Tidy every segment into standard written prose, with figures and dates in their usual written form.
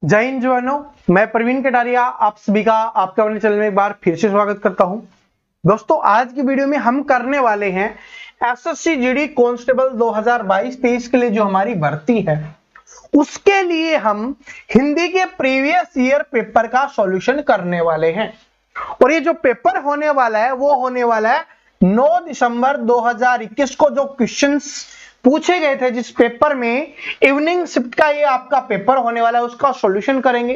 जय हिंद जवानों, मैं प्रवीण कटारिया आप सभी का आपके अपने चैनल में एक बार फिर से स्वागत करता हूं। दोस्तों, आज की वीडियो में हम करने वाले हैं एसएससी जीडी कांस्टेबल 2022-23 के लिए जो हमारी भर्ती है उसके लिए हम हिंदी के प्रीवियस ईयर पेपर का सॉल्यूशन करने वाले हैं। और ये जो पेपर होने वाला है वो होने वाला है 9 दिसंबर 2021 को। जो क्वेश्चंस पूछे गए थे जिस पेपर में इवनिंग शिफ्ट का ये आपका पेपर होने वाला है उसका सॉल्यूशन करेंगे।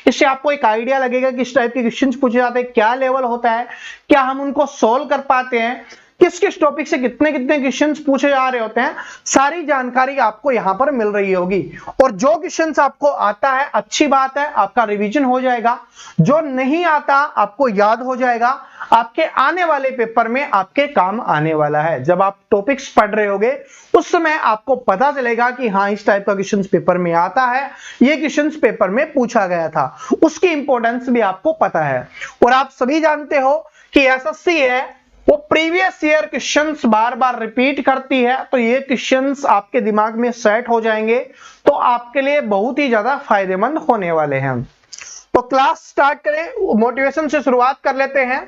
इससे आपको एक आइडिया लगेगा कि इस टाइप के क्वेश्चंस पूछे जाते हैं, क्या लेवल होता है, क्या हम उनको सोल्व कर पाते हैं, किस किस टॉपिक से कितने कितने क्वेश्चंस पूछे जा रहे होते हैं, सारी जानकारी आपको यहां पर मिल रही होगी। और जो क्वेश्चंस आपको आता है अच्छी बात है, आपका रिवीजन हो जाएगा। जो नहीं आता आपको याद हो जाएगा, आपके आने वाले पेपर में आपके काम आने वाला है। जब आप टॉपिक्स पढ़ रहे होगे उस समय आपको पता चलेगा कि हाँ, इस टाइप का क्वेश्चंस पेपर में आता है, ये क्वेश्चंस पेपर में पूछा गया था, उसकी इंपॉर्टेंस भी आपको पता है। और आप सभी जानते हो कि एसएससी है वो प्रीवियस ईयर क्वेश्चंस बार बार रिपीट करती है, तो ये क्वेश्चंस आपके दिमाग में सेट हो जाएंगे, तो आपके लिए बहुत ही ज्यादा फायदेमंद होने वाले हैं। तो क्लास स्टार्ट करें, मोटिवेशन से शुरुआत कर लेते हैं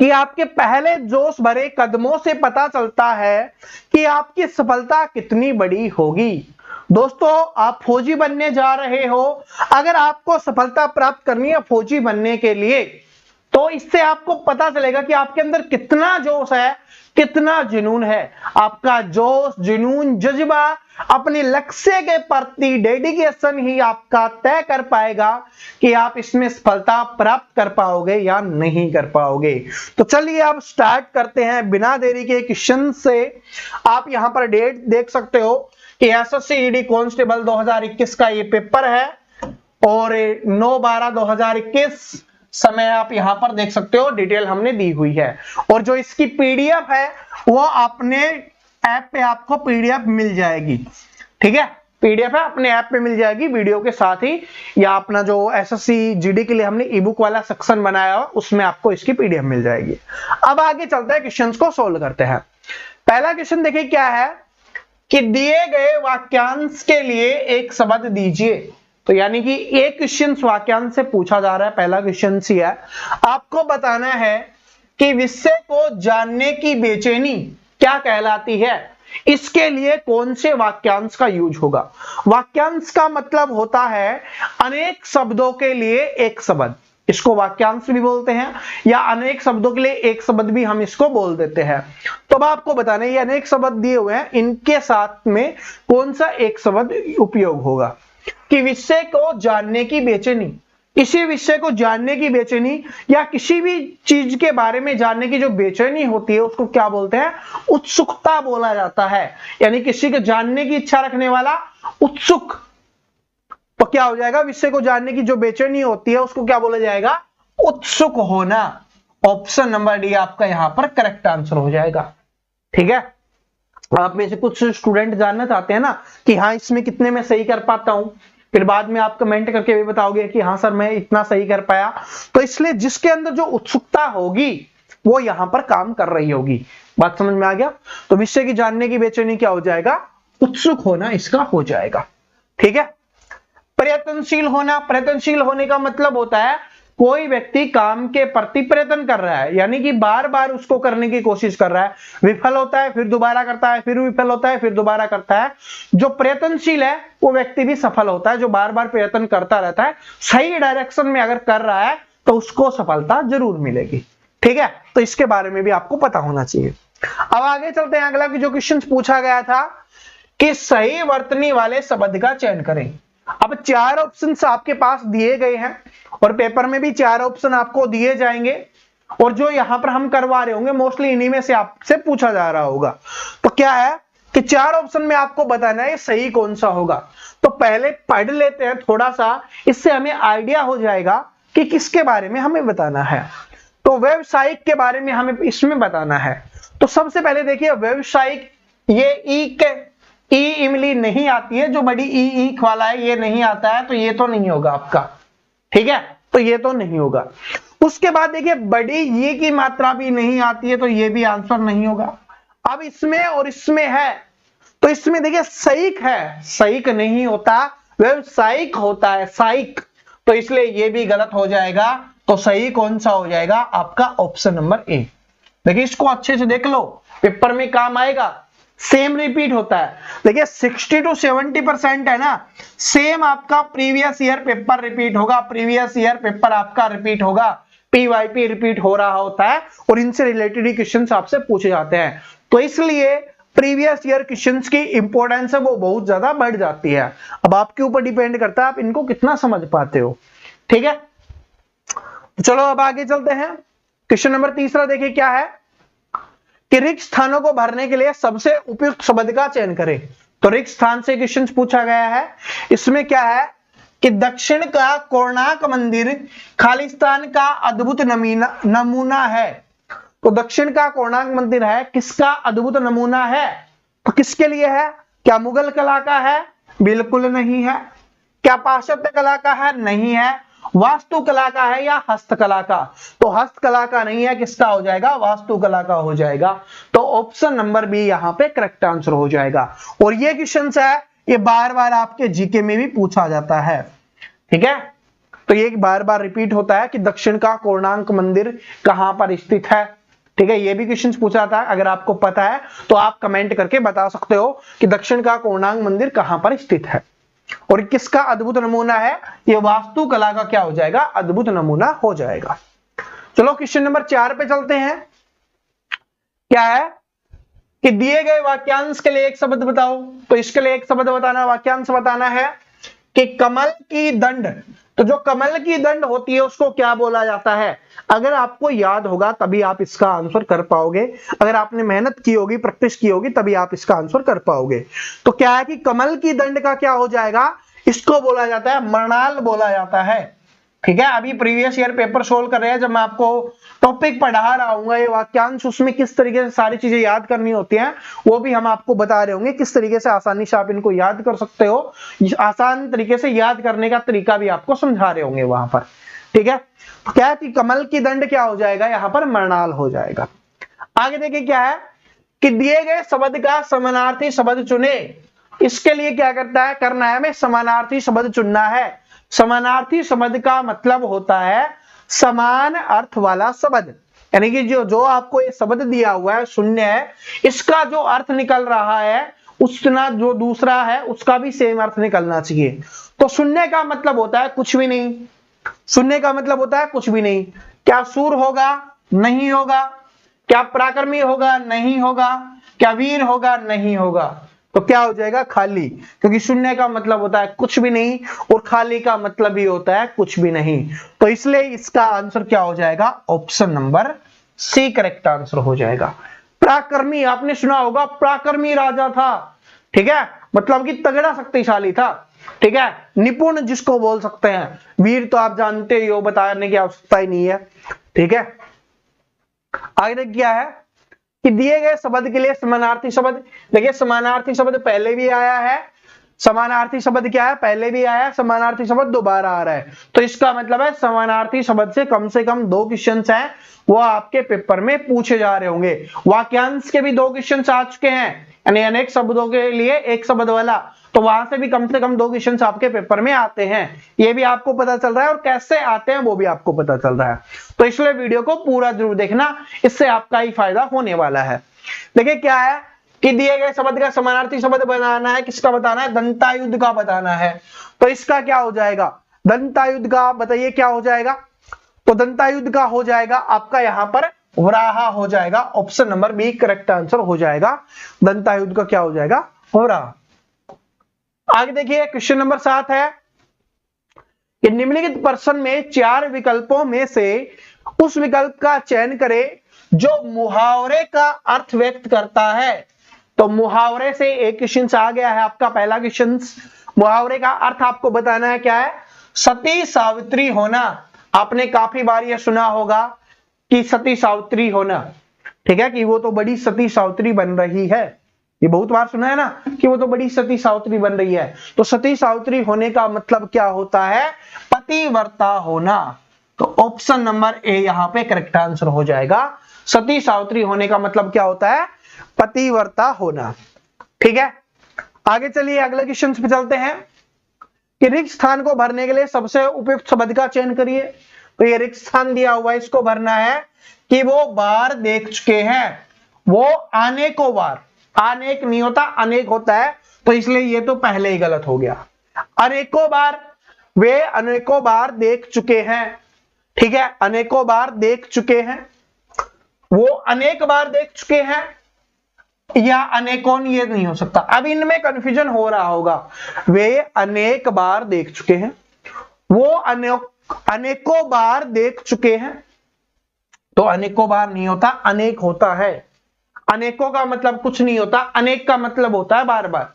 कि आपके पहले जोश भरे कदमों से पता चलता है कि आपकी सफलता कितनी बड़ी होगी। दोस्तों, आप फौजी बनने जा रहे हो, अगर आपको सफलता प्राप्त करनी है फौजी बनने के लिए, तो इससे आपको पता चलेगा कि आपके अंदर कितना जोश है, कितना जुनून है। आपका जोश, जुनून, जज्बा, अपने लक्ष्य के प्रति डेडिकेशन ही आपका तय कर पाएगा कि आप इसमें सफलता प्राप्त कर पाओगे या नहीं कर पाओगे। तो चलिए अब स्टार्ट करते हैं बिना देरी के क्वेश्चन से। आप यहां पर डेट देख सकते हो कि एसएससी जीडी कांस्टेबल 2021 का ये पेपर है और 9/12/2021 समय आप यहां पर देख सकते हो, डिटेल हमने दी हुई है। और जो इसकी पीडीएफ है वो अपने ऐप पे आपको पीडीएफ मिल जाएगी। ठीक है, पीडीएफ है अपने ऐप पे मिल जाएगी वीडियो के साथ ही, या अपना जो एसएससी जीडी के लिए हमने ई बुक वाला सेक्शन बनाया हो उसमें आपको इसकी पीडीएफ मिल जाएगी। अब आगे चलते हैं, क्वेश्चंस को सोल्व करते हैं। पहला क्वेश्चन देखिए क्या है कि दिए गए वाक्यांश के लिए एक शब्द दीजिए। तो यानी कि एक क्वेश्चन वाक्यांश से पूछा जा रहा है, पहला क्वेश्चन ही है, आपको बताना है कि विषय को जानने की बेचैनी क्या कहलाती है। इसके लिए कौन से वाक्यांश का यूज होगा। वाक्यांश का मतलब होता है अनेक शब्दों के लिए एक शब्द, इसको वाक्यांश भी बोलते हैं, या अनेक शब्दों के लिए एक शब्द भी हम इसको बोल देते हैं। तो अब आपको बताना है ये अनेक शब्द दिए हुए हैं, इनके साथ में कौन सा एक शब्द उपयोग होगा। कि विषय को जानने की बेचैनी, इसी विषय को जानने की बेचैनी या किसी भी चीज के बारे में जानने की जो बेचैनी होती है उसको क्या बोलते हैं, उत्सुकता बोला जाता है। यानी किसी को जानने की इच्छा रखने वाला उत्सुक, तो क्या हो जाएगा, विषय को जानने की जो बेचैनी होती है उसको क्या बोला जाएगा, उत्सुक होना। ऑप्शन नंबर डी आपका यहां पर करेक्ट आंसर हो जाएगा। ठीक है, आप में से कुछ स्टूडेंट जानना चाहते हैं ना कि हाँ इसमें कितने में सही कर पाता हूं, फिर बाद में आप कमेंट करके भी बताओगे कि हाँ सर मैं इतना सही कर पाया। तो इसलिए जिसके अंदर जो उत्सुकता होगी वो यहां पर काम कर रही होगी। बात समझ में आ गया। तो विषय की जानने की बेचैनी क्या हो जाएगा, उत्सुक होना इसका हो जाएगा। ठीक है, प्रयत्नशील होना, प्रयत्नशील होने का मतलब होता है कोई व्यक्ति काम के प्रति प्रयत्न कर रहा है, यानी कि बार बार उसको करने की कोशिश कर रहा है, विफल होता है फिर दोबारा करता है, फिर विफल होता है फिर दोबारा करता है। जो प्रयत्नशील है वो व्यक्ति भी सफल होता है, जो बार बार प्रयत्न करता रहता है, सही डायरेक्शन में अगर कर रहा है तो उसको सफलता जरूर मिलेगी। ठीक है, तो इसके बारे में भी आपको पता होना चाहिए। अब आगे चलते हैं, अगला जो क्वेश्चन पूछा गया था कि सही वर्तनी वाले शब्द का चयन करें। अब 4 ऑप्शंस आपके पास दिए गए हैं और पेपर में भी 4 ऑप्शन आपको दिए जाएंगे, और जो यहां पर हम करवा रहे होंगे मोस्टली इन्हीं में से आपसे पूछा जा रहा होगा। तो क्या है कि 4 ऑप्शन में आपको बताना है सही कौन सा होगा। तो पहले पढ़ लेते हैं थोड़ा सा, इससे हमें आइडिया हो जाएगा कि किसके बारे में हमें बताना है। तो व्यवसायिक के बारे में हमें इसमें बताना है। तो सबसे पहले देखिए व्यवसायिक, ये ई इमली नहीं आती है, जो बड़ी ई वाला है ये नहीं आता है, तो ये तो नहीं होगा आपका। ठीक है, तो ये तो नहीं होगा। उसके बाद देखिए बड़ी ये की मात्रा भी नहीं आती है, तो ये भी आंसर नहीं होगा। अब इसमें और इसमें है, तो इसमें देखिए सईक है, सईक नहीं होता, व्यावसायिक होता है, साइक, तो इसलिए ये भी गलत हो जाएगा। तो सही कौन सा हो जाएगा आपका ऑप्शन नंबर ए। देखिए इसको अच्छे से देख लो, पेपर में काम आएगा। सेम रिपीट होता है, देखिए 60 to 70% है ना, सेम आपका प्रीवियस ईयर पेपर रिपीट होगा, प्रीवियस ईयर पेपर आपका रिपीट होगा, पीवाईपी रिपीट हो रहा होता है और इनसे रिलेटेड ही क्वेश्चंस आपसे पूछे जाते हैं। तो इसलिए प्रीवियस ईयर क्वेश्चंस की इंपॉर्टेंस है वो बहुत ज्यादा बढ़ जाती है। अब आपके ऊपर डिपेंड करता है आप इनको कितना समझ पाते हो। ठीक है, तो चलो अब आगे चलते हैं। क्वेश्चन नंबर तीसरा देखिए क्या है कि रिक्त स्थानों को भरने के लिए सबसे उपयुक्त शब्द का चयन करें। तो रिक्त स्थान से क्वेश्चन पूछा गया है। इसमें क्या है कि दक्षिण का कोणार्क मंदिर खालिस्तान का अद्भुत नमूना है। तो दक्षिण का कोणार्क मंदिर है, किसका अद्भुत नमूना है? तो किसके लिए है? क्या मुगल कला का है? बिल्कुल नहीं है। क्या पाश्चात्य कला का है? नहीं है। वास्तुकला का है या हस्तकला का? तो हस्तकला का नहीं है, किसका हो जाएगा? वास्तुकला का हो जाएगा। तो ऑप्शन नंबर बी यहां पे करेक्ट आंसर हो जाएगा। और ये क्वेश्चन है, ये बार बार आपके जीके में भी पूछा जाता है। ठीक है, तो ये बार बार रिपीट होता है कि दक्षिण का कोणार्क मंदिर कहां पर स्थित है। ठीक है, ये भी क्वेश्चन पूछा था। अगर आपको पता है तो आप कमेंट करके बता सकते हो कि दक्षिण का कोणार्क मंदिर कहां पर स्थित है और किसका अद्भुत नमूना है। ये वास्तुकला का क्या हो जाएगा? अद्भुत नमूना हो जाएगा। चलो क्वेश्चन नंबर 4 पे चलते हैं। क्या है कि दिए गए वाक्यांश के लिए एक शब्द बताओ। तो इसके लिए एक शब्द बताना, वाक्यांश बताना है कि कमल की दंड। तो जो कमल की दंड होती है उसको क्या बोला जाता है? अगर आपको याद होगा तभी आप इसका आंसर कर पाओगे। अगर आपने मेहनत की होगी, प्रैक्टिस की होगी, तभी आप इसका आंसर कर पाओगे। तो क्या है कि कमल की दंड का क्या हो जाएगा? इसको बोला जाता है मृणाल बोला जाता है। ठीक है, अभी प्रीवियस ईयर पेपर सोल्व कर रहे हैं, जब मैं आपको टॉपिक पढ़ा रहा हूँ ये वाक्यांश, उसमें किस तरीके से सारी चीजें याद करनी होती हैं वो भी हम आपको बता रहे होंगे, किस तरीके से आसानी से आप इनको याद कर सकते हो। आसान तरीके से याद करने का तरीका भी आपको समझा रहे होंगे वहां पर। ठीक है, तो क्या है कि कमल की दंड क्या हो जाएगा? यहाँ पर मृणाल हो जाएगा। आगे देखिए क्या है कि दिए गए शब्द का समानार्थी शब्द चुने। इसके लिए क्या करना है हमें? समानार्थी शब्द चुनना है। समानार्थी शब्द का मतलब होता है समान अर्थ वाला शब्द, यानी कि जो आपको ये शब्द दिया हुआ है शून्य है, इसका जो अर्थ निकल रहा है उसका जो दूसरा है उसका भी सेम अर्थ निकलना चाहिए। तो शून्य का मतलब होता है कुछ भी नहीं। शून्य का मतलब होता है कुछ भी नहीं। क्या सूर होगा? नहीं होगा। क्या पराक्रमी होगा? नहीं होगा। क्या वीर होगा? नहीं होगा। तो क्या हो जाएगा? खाली, क्योंकि शून्य का मतलब होता है कुछ भी नहीं और खाली का मतलब भी होता है कुछ भी नहीं। तो इसलिए इसका आंसर क्या हो जाएगा? Option number C correct answer हो जाएगा। पराक्रमी, आपने सुना होगा पराक्रमी राजा था। ठीक है, मतलब कि तगड़ा शक्तिशाली था। ठीक है, निपुण जिसको बोल सकते हैं। वीर तो आप जानते ही हो, बताने की आवश्यकता ही नहीं है। ठीक है, आगे क्या है कि दिए गए शब्द के लिए समानार्थी शब्द। देखिए समानार्थी शब्द पहले भी आया है, समानार्थी शब्द क्या है? पहले भी आया है, समानार्थी शब्द दोबारा आ रहा है। तो इसका मतलब है समानार्थी शब्द से कम 2 क्वेश्चन हैं वो आपके पेपर में पूछे जा रहे होंगे। वाक्यांश के भी 2 क्वेश्चन आ चुके हैं, यानी अनेक शब्दों के लिए एक शब्द वाला, तो वहां से भी कम 2 क्वेश्चन आपके पेपर में आते हैं। ये भी आपको पता चल रहा है और कैसे आते हैं वो भी आपको पता चल रहा है। तो इसलिए वीडियो को पूरा जरूर देखना, इससे आपका ही फायदा होने वाला है। देखिए क्या है कि दिए गए शब्द का समानार्थी शब्द बनाना है। किसका बताना है? दंतायुद्ध का बताना है। तो इसका क्या हो जाएगा? दंतायुद्ध का बताइए क्या हो जाएगा? तो दंतायुद्ध का हो जाएगा आपका यहां पर वराह हो जाएगा। Option number B correct answer हो जाएगा। दंतायुद्ध का क्या हो जाएगा? वराह। आगे देखिए क्वेश्चन नंबर 7 है कि निम्नलिखित प्रश्न में 4 विकल्पों में से उस विकल्प का चयन करें जो मुहावरे का अर्थ व्यक्त करता है। तो मुहावरे से एक क्वेश्चन आ गया है आपका पहला क्वेश्चन। मुहावरे का अर्थ आपको बताना है क्या है? सती सावित्री होना। आपने काफी बार यह सुना होगा कि सती सावित्री होना। ठीक है, कि वो तो बड़ी सती सावित्री बन रही है। ये बहुत बार सुना है ना कि वो तो बड़ी सती सावित्री बन रही है। तो सती सावित्री होने का मतलब क्या होता है? पतिव्रता होना। तो ऑप्शन नंबर ए यहां पे करेक्ट आंसर हो जाएगा। सती सावित्री होने का मतलब क्या होता है? पतिव्रता होना। ठीक है, आगे चलिए अगले क्वेश्चन पे चलते हैं। कि रिक्त स्थान को भरने के लिए सबसे उपयुक्त शब्द का चयन करिए। तो ये रिक्त स्थान दिया हुआ है, इसको भरना है कि वो बार देख चुके हैं, वो अनेकों बार, अनेक नहीं होता अनेक होता है, तो इसलिए ये तो पहले ही गलत हो गया। अनेकों बार, वे अनेकों बार देख चुके हैं, ठीक है, अनेकों बार देख चुके हैं, वो अनेक बार देख चुके हैं, या अनेकों, ये नहीं हो सकता। अब इनमें कंफ्यूजन हो रहा होगा, वे अनेक बार देख चुके हैं, वो अनेकों बार देख चुके हैं, तो अनेकों बार नहीं होता, अनेक होता है। अनेकों का मतलब कुछ नहीं होता, अनेक का मतलब होता है बार बार,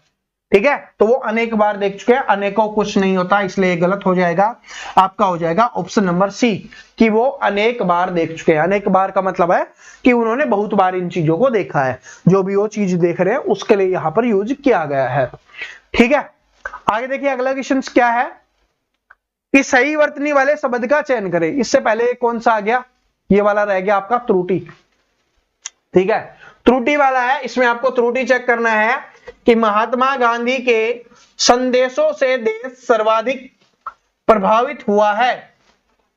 ठीक है। तो वो अनेक बार देख चुके हैं, अनेकों कुछ नहीं होता, इसलिए गलत हो जाएगा। आपका हो जाएगा ऑप्शन नंबर सी, कि वो अनेक बार देख चुके हैं। अनेक बार का मतलब है कि उन्होंने बहुत बार इन चीजों को देखा है, जो भी वो चीज देख रहे हैं उसके लिए यहां पर यूज किया गया है, ठीक है। आगे देखिए अगला क्वेश्चन क्या है कि सही वर्तनी वाले शब्द का चयन करें। इससे पहले कौन सा आ गया, ये वाला रह गया आपका त्रुटि, ठीक है, त्रुटि वाला है। इसमें आपको त्रुटि चेक करना है कि महात्मा गांधी के संदेशों से देश सर्वाधिक प्रभावित हुआ है,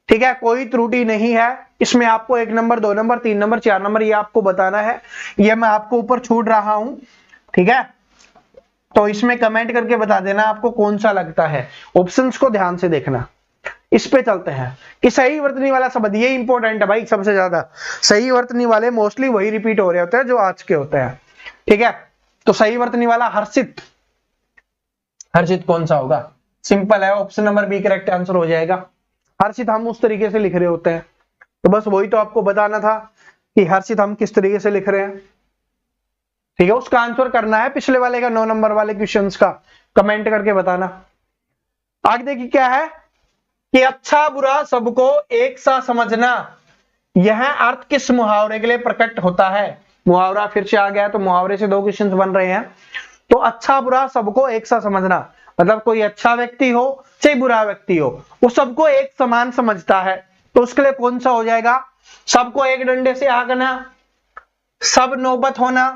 ठीक है, कोई त्रुटि नहीं है। इसमें आपको 1 नंबर 2 नंबर 3 नंबर 4 नंबर ये आपको बताना है, ये मैं आपको ऊपर छोड़ रहा हूं, ठीक है। तो इसमें कमेंट करके बता देना आपको कौन सा लगता है, ऑप्शंस को ध्यान से देखना। इस पे चलते हैं कि सही वर्तनी वाला शब्द, ये इंपॉर्टेंट है भाई, सबसे ज्यादा सही वर्तनी वाले मोस्टली वही रिपीट हो रहे होते हैं जो आज के होते हैं, ठीक है। तो सही वर्तनी वाला हर्षित, हर्षित कौन सा होगा, सिंपल है, option number B correct answer हो जाएगा। हर्षित हम उस तरीके से लिख रहे होते हैं, तो बस वही तो आपको बताना था कि हर्षित हम किस तरीके से लिख रहे हैं, ठीक है। उसका आंसर करना है पिछले वाले का, 9 नंबर वाले क्वेश्चंस का, कमेंट करके बताना। आगे देखिए क्या है कि अच्छा बुरा सबको एक सा समझना, यह अर्थ किस मुहावरे के लिए प्रकट होता है। मुहावरा फिर से आ गया, तो मुहावरे से 2 क्वेश्चंस बन रहे हैं। तो अच्छा बुरा सबको एक सा समझना, मतलब कोई अच्छा व्यक्ति हो चाहे बुरा व्यक्ति हो, वो सबको एक समान समझता है, तो उसके लिए कौन सा हो जाएगा, सबको एक डंडे से हाँकना, सब नौबत होना,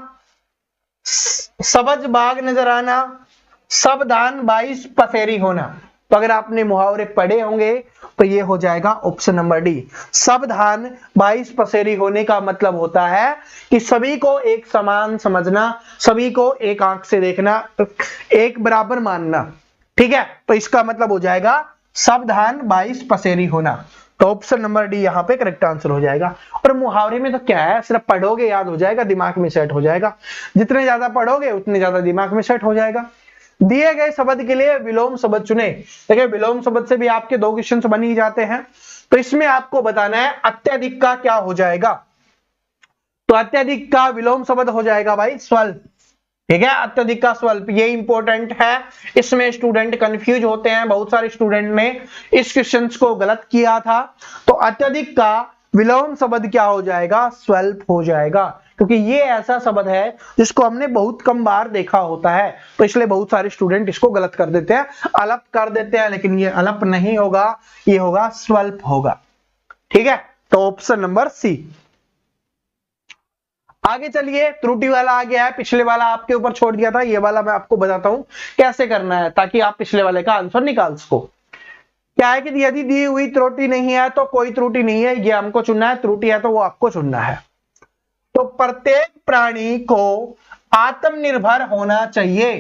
सबज बाग नजर आना, सब धान 22 पसेरी होना। तो अगर आपने मुहावरे पढ़े होंगे तो ये हो जाएगा ऑप्शन नंबर डी, सब धान 22 पसेरी होने का मतलब होता है कि सभी को एक समान समझना, सभी को एक आंख से देखना, एक बराबर मानना, ठीक है। तो इसका मतलब हो जाएगा सब धान 22 पसेरी होना, तो ऑप्शन नंबर डी यहाँ पे करेक्ट आंसर हो जाएगा। और मुहावरे में तो क्या है, सिर्फ पढ़ोगे याद हो जाएगा, दिमाग में सेट हो जाएगा, जितने ज्यादा पढ़ोगे उतने ज्यादा दिमाग में सेट हो जाएगा। दिए गए शब्द के लिए विलोम शब्द चुने। देखिए विलोम शब्द से भी आपके 2 क्वेश्चन बन ही जाते हैं, तो इसमें आपको बताना है अत्यधिक का क्या हो जाएगा। तो अत्यधिक का विलोम शब्द हो जाएगा भाई स्वल्प, ठीक है, अत्यधिक का स्वल्प, ये इंपॉर्टेंट है। इसमें स्टूडेंट कंफ्यूज होते हैं, बहुत सारे स्टूडेंट ने इस क्वेश्चन को गलत किया था। तो अत्यधिक का विलोम शब्द क्या हो जाएगा, स्वल्प हो जाएगा, क्योंकि ये ऐसा शब्द है जिसको हमने बहुत कम बार देखा होता है, तो इसलिए बहुत सारे स्टूडेंट इसको गलत कर देते हैं, अलप कर देते हैं, लेकिन ये अलप नहीं होगा, ये होगा स्वल्प होगा, ठीक है। तो ऑप्शन नंबर सी। आगे चलिए, त्रुटि वाला आ गया है, पिछले वाला आपके ऊपर छोड़ दिया था, ये वाला मैं आपको बताता हूं कैसे करना है ताकि आप पिछले वाले का आंसर निकाल सको। क्या है कि यदि दी हुई त्रुटि नहीं है तो कोई त्रुटि नहीं है, ये हमको चुनना है, त्रुटि है तो वो आपको चुनना है। तो प्रत्येक प्राणी को आत्मनिर्भर होना चाहिए,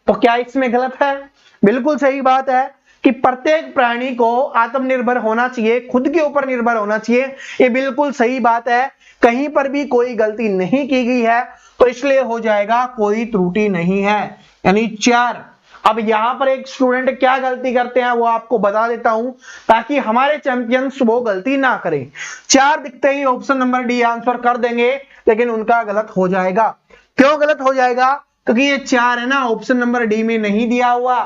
तो क्या इसमें गलत है, बिल्कुल सही बात है कि प्रत्येक प्राणी को आत्मनिर्भर होना चाहिए, खुद के ऊपर निर्भर होना चाहिए, ये बिल्कुल सही बात है, कहीं पर भी कोई गलती नहीं की गई है, तो इसलिए हो जाएगा कोई त्रुटि नहीं है, यानी 4। अब यहां पर एक स्टूडेंट क्या गलती करते हैं वो आपको बता देता हूं ताकि हमारे चैंपियंस वो गलती ना करें। 4 दिखते ही ऑप्शन नंबर डी आंसर कर देंगे, लेकिन उनका गलत हो जाएगा। क्यों गलत हो जाएगा, क्योंकि ये 4 है ना, ऑप्शन नंबर डी में नहीं दिया हुआ,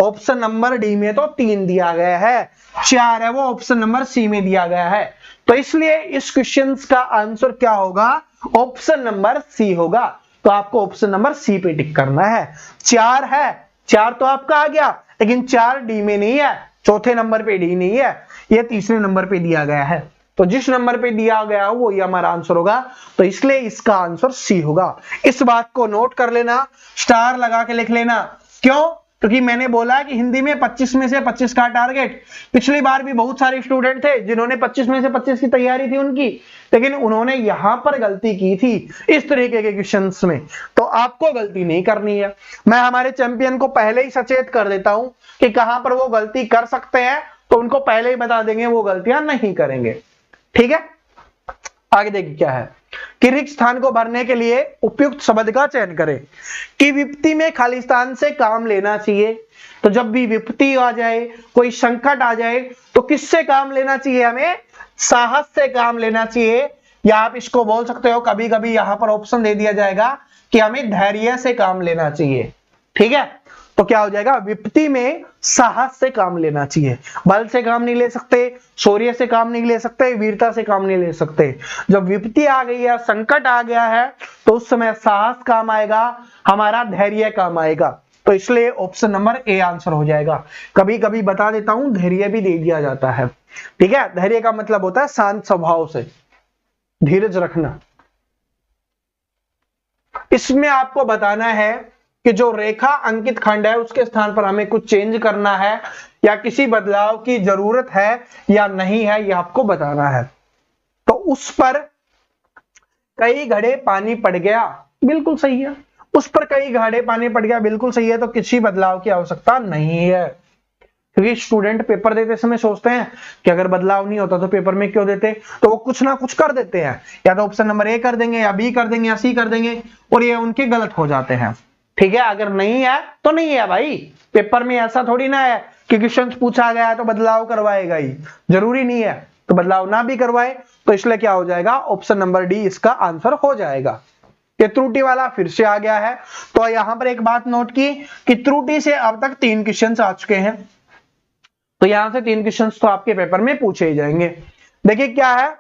ऑप्शन नंबर डी में तो 3 दिया गया है, 4 है वो ऑप्शन नंबर सी में दिया गया है, तो इसलिए इस क्वेश्चन का आंसर क्या होगा, ऑप्शन नंबर सी होगा। तो आपको ऑप्शन नंबर सी पे टिक करना है। 4 है, 4 तो आपका आ गया, लेकिन 4 डी में नहीं है, चौथे नंबर पे डी नहीं है, ये तीसरे नंबर पे दिया गया है, तो जिस नंबर पे दिया गया वो ये हमारा आंसर होगा, तो इसलिए इसका आंसर सी होगा। इस बात को नोट कर लेना, स्टार लगा के लिख लेना, क्यों, क्योंकि मैंने बोला कि हिंदी में 25 में से 25 का टारगेट, पिछली बार भी बहुत सारे स्टूडेंट थे जिन्होंने 25 में से 25 की तैयारी थी उनकी, लेकिन उन्होंने यहां पर गलती की थी इस तरीके के क्वेश्चंस में। तो आपको गलती नहीं करनी है। मैं हमारे चैंपियन को पहले ही सचेत कर देता हूं कि कहां पर वो गलती कर सकते हैं, तो उनको पहले ही बता देंगे, वो गलतियां नहीं करेंगे। ठीक है, आगे देखिए क्या है कि रिक्त स्थान को भरने के लिए उपयुक्त शब्द का चयन करें। कि विपत्ति में खाली स्थान से काम लेना चाहिए। तो जब भी विपत्ति आ जाए, कोई संकट आ जाए, तो किससे काम लेना चाहिए? हमें साहस से काम लेना चाहिए, या आप इसको बोल सकते हो, कभी कभी यहां पर ऑप्शन दे दिया जाएगा कि हमें धैर्य से काम लेना चाहिए। ठीक है, तो क्या हो जाएगा? विपत्ति में साहस से काम लेना चाहिए। बल से काम नहीं ले सकते, शौर्य से काम नहीं ले सकते, वीरता से काम नहीं ले सकते। जब विपत्ति आ गई है, संकट आ गया है, तो उस समय साहस काम आएगा, हमारा धैर्य काम आएगा। तो इसलिए ऑप्शन नंबर ए आंसर हो जाएगा। कभी कभी बता देता हूं, धैर्य भी दे दिया जाता है। ठीक है, धैर्य का मतलब होता है शांत स्वभाव से धीरज रखना। इसमें आपको बताना है कि जो रेखा अंकित खंड है उसके स्थान पर हमें कुछ चेंज करना है या किसी बदलाव की जरूरत है या नहीं है, यह आपको बताना है। तो उस पर कई घड़े पानी पड़ गया, बिल्कुल सही है। उस पर कई घड़े पानी पड़ गया, बिल्कुल सही है। तो किसी बदलाव की आवश्यकता नहीं है, क्योंकि स्टूडेंट पेपर देते समय सोचते हैं कि अगर बदलाव नहीं होता तो पेपर में क्यों देते, तो वो कुछ ना कुछ कर देते हैं, या तो ऑप्शन नंबर ए कर देंगे, या बी कर देंगे, या सी कर देंगे, और ये उनके गलत हो जाते हैं। ठीक है, अगर नहीं है तो नहीं है भाई। पेपर में ऐसा थोड़ी ना है कि क्वेश्चन पूछा गया है तो बदलाव करवाएगा ही, जरूरी नहीं है। तो बदलाव ना भी करवाए, तो इसलिए क्या हो जाएगा? ऑप्शन नंबर डी इसका आंसर हो जाएगा। ये त्रुटि वाला फिर से आ गया है। तो यहां पर एक बात नोट की कि त्रुटि से अब तक 3 क्वेश्चन आ चुके हैं, तो यहां से 3 क्वेश्चन तो आपके पेपर में पूछे ही जाएंगे। देखिए क्या है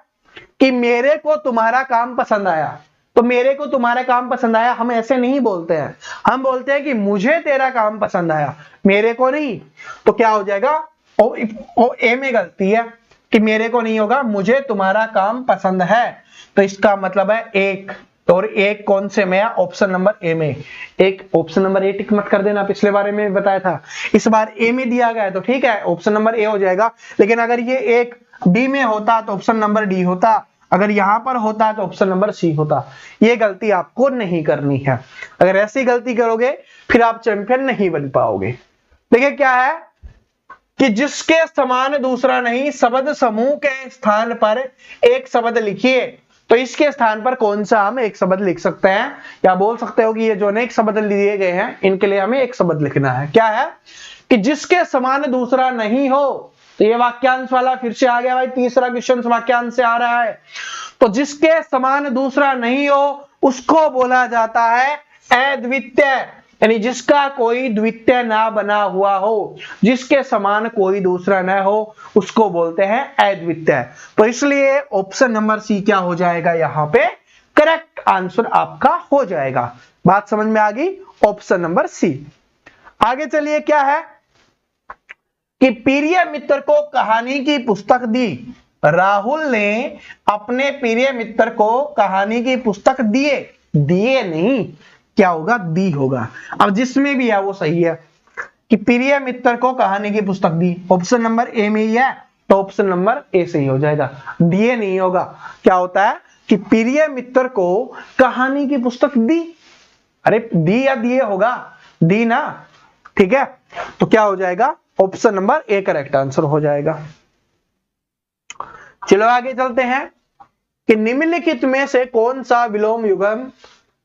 कि मेरे को तुम्हारा काम पसंद आया। तो मेरे को तुम्हारा काम पसंद आया हम ऐसे नहीं बोलते हैं, हम बोलते हैं कि मुझे तेरा काम पसंद आया, मेरे को नहीं। तो क्या हो जाएगा? ओ ए में गलती है कि मेरे को नहीं होगा, मुझे तुम्हारा काम पसंद है। तो इसका मतलब है एक, और एक कौन से में? ऑप्शन नंबर ए में। एक ऑप्शन नंबर ए टिक मत कर देना, पिछले बारे में बताया था। इस बार ए में दिया गया है तो ठीक है, ऑप्शन नंबर ए हो जाएगा। लेकिन अगर ये एक डी में होता तो ऑप्शन नंबर डी होता, अगर यहां पर होता तो ऑप्शन नंबर सी होता। ये गलती आपको नहीं करनी है। अगर ऐसी गलती करोगे फिर आप चैंपियन नहीं बन पाओगे। देखिए क्या है कि जिसके समान दूसरा नहीं, शब्द समूह के स्थान पर एक शब्द लिखिए। तो इसके स्थान पर कौन सा हम एक शब्द लिख सकते हैं, या बोल सकते हो कि ये जो अनेक शब्द लिए गए हैं इनके लिए हमें एक शब्द लिखना है। क्या है कि जिसके समान दूसरा नहीं हो। तो ये वाक्यांश वाला फिर से आ गया भाई, तीसरा क्वेश्चन वाक्यांश से आ रहा है। तो जिसके समान दूसरा नहीं हो उसको बोला जाता है अद्वितीय, यानी जिसका कोई द्वितीय ना बना हुआ हो, जिसके समान कोई दूसरा न हो, उसको बोलते हैं अद्वितीय। तो इसलिए ऑप्शन नंबर सी क्या हो जाएगा? यहां पे करेक्ट आंसर आपका हो जाएगा। बात समझ में आ गई? Option number C. आगे चलिए क्या है कि प्रिय मित्र को कहानी की पुस्तक दी। राहुल ने अपने प्रिय मित्र को कहानी की पुस्तक दिए नहीं, क्या होगा? दी होगा। अब जिसमें भी है वो सही है कि प्रिय मित्र को कहानी की पुस्तक दी, ऑप्शन नंबर ए में ही है, तो ऑप्शन नंबर ए सही हो जाएगा। दिए नहीं होगा। क्या होता है कि प्रिय मित्र को कहानी की पुस्तक दी। अरे दी या दिए होगा? दी ना, ठीक है। तो क्या हो जाएगा? Option number A correct answer हो जाएगा। चलो आगे चलते हैं कि निम्नलिखित में से कौन सा विलोम युग्म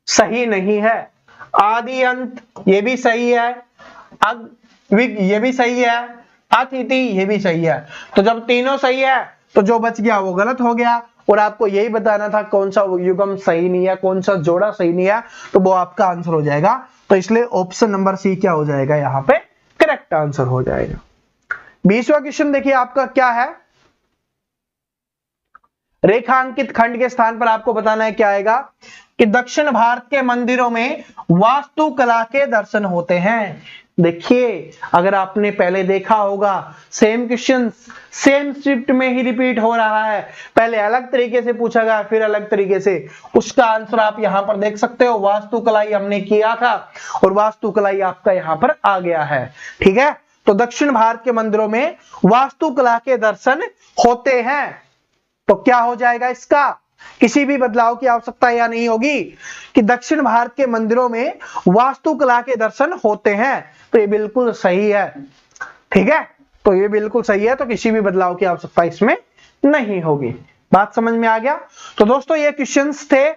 सही नहीं है। आदि अंत ये भी सही है, अग्विग ये भी सही है, अतिथि ये भी सही है। तो जब तीनों सही है तो जो बच गया वो गलत हो गया, और आपको यही बताना था कौन सा युग्म सही नहीं है, कौन सा जोड़ा सही नहीं है, तो वो आपका आंसर हो जाएगा। तो इसलिए ऑप्शन नंबर सी क्या हो जाएगा? यहाँ पे करेक्ट आंसर हो जाएगा। 20वां क्वेश्चन देखिए आपका क्या है। रेखांकित खंड के स्थान पर आपको बताना है क्या आएगा कि दक्षिण भारत के मंदिरों में वास्तुकला के दर्शन होते हैं। देखिए अगर आपने पहले देखा होगा सेम क्वेश्चन सेम शिफ्ट में ही रिपीट हो रहा है, पहले अलग तरीके से पूछा गया फिर अलग तरीके से, उसका आंसर आप यहां पर देख सकते हो। वास्तुकलाई हमने किया था और वास्तुकलाई आपका यहां पर आ गया है। ठीक है, तो दक्षिण भारत के मंदिरों में वास्तुकला के दर्शन होते हैं। तो क्या हो जाएगा इसका, किसी भी बदलाव की आवश्यकता या नहीं होगी कि दक्षिण भारत के मंदिरों में वास्तुकला के दर्शन होते हैं। तो ये बिल्कुल सही है। ठीक है, तो ये बिल्कुल सही है, तो किसी भी बदलाव की आवश्यकता इसमें नहीं होगी। बात समझ में आ गया। तो दोस्तों ये क्वेश्चंस थे।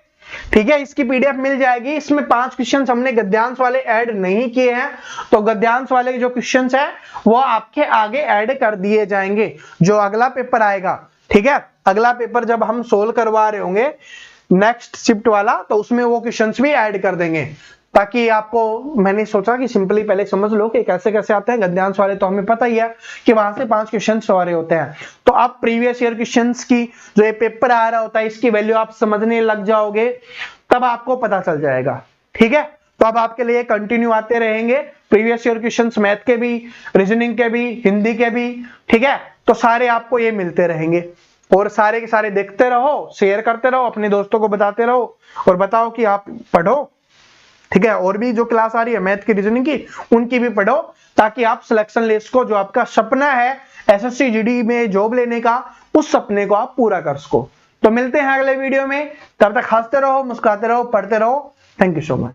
ठीक है, इसकी पीडीएफ मिल जाएगी। इसमें 5 क्वेश्चंस हमने गद्यांश वाले ऐड नहीं किए हैं, तो गद्यांश वाले जो क्वेश्चंस है वो आपके आगे ऐड कर दिए जाएंगे जो अगला पेपर आएगा। ठीक है, अगला पेपर जब हम सोल्व करवा रहे होंगे नेक्स्ट शिफ्ट वाला, तो उसमें वो क्वेश्चंस भी ऐड कर देंगे, ताकि आपको, मैंने सोचा कि सिंपली पहले समझ लो कि कैसे कैसे आते हैं गद्यांश वाले। तो हमें पता ही है कि वहां से 5 क्वेश्चन सवारे होते हैं। तो आप प्रीवियस ईयर क्वेश्चंस की जो ये पेपर आ रहा होता है इसकी वैल्यू आप समझने लग जाओगे, तब आपको पता चल जाएगा। ठीक है, तो अब आपके लिए कंटिन्यू आते रहेंगे प्रीवियस ईयर क्वेश्चंस, मैथ के भी, रीजनिंग के भी, हिंदी के भी। ठीक है, तो सारे आपको ये मिलते रहेंगे और सारे के सारे देखते रहो, शेयर करते रहो, अपने दोस्तों को बताते रहो और बताओ कि आप पढ़ो। ठीक है, और भी जो क्लास आ रही है मैथ की, रीजनिंग की, उनकी भी पढ़ो, ताकि आप सिलेक्शन लिस्ट को, जो आपका सपना है एसएससी जीडी में जॉब लेने का, उस सपने को आप पूरा कर सको। तो मिलते हैं अगले वीडियो में, तब तक हंसते रहो, मुस्कुराते रहो, पढ़ते रहो। Thank you so much.